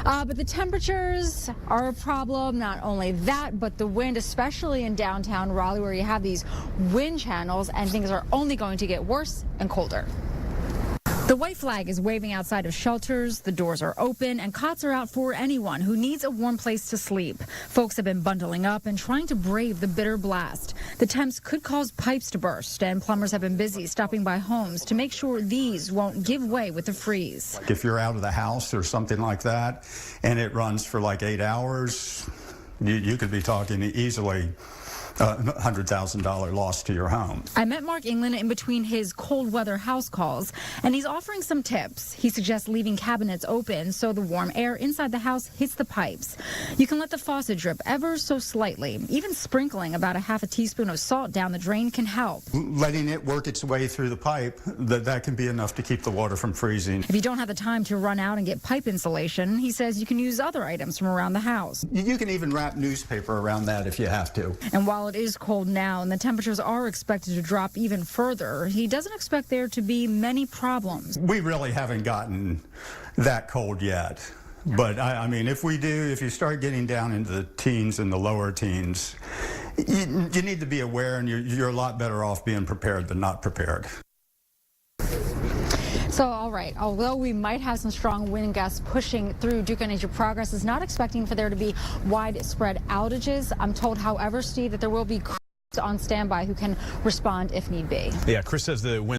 But the temperatures are a problem. Not only that, but the wind, especially in downtown Raleigh, where you have these wind channels, and things are only going to get worse and colder. The white flag is waving outside of shelters, the doors are open, and cots are out for anyone who needs a warm place to sleep. Folks have been bundling up and trying to brave the bitter blast. The temps could cause pipes to burst, and plumbers have been busy stopping by homes to make sure these won't give way with the freeze. If you're out of the house or something like that, and it runs for like 8 hours, you could be talking easily $100,000 loss to your home. I met Mark England in between his cold weather house calls, and he's offering some tips. He suggests leaving cabinets open so the warm air inside the house hits the pipes. You can let the faucet drip ever so slightly. Even sprinkling about a half a teaspoon of salt down the drain can help. Letting it work its way through the pipe, that can be enough to keep the water from freezing. If you don't have the time to run out and get pipe insulation, he says you can use other items from around the house. You can even wrap newspaper around that if you have to. And while it is cold now and the temperatures are expected to drop even further, he doesn't expect there to be many problems. We really haven't gotten that cold yet. But I mean, if we do, if you start getting down into the teens and the lower teens, you need to be aware, and you're a lot better off being prepared than not prepared. So, all right, although we might have some strong wind gusts pushing through, Duke Energy Progress is not expecting for there to be widespread outages. I'm told, however, Steve, that there will be crews on standby who can respond if need be. Yeah, Chris says the wind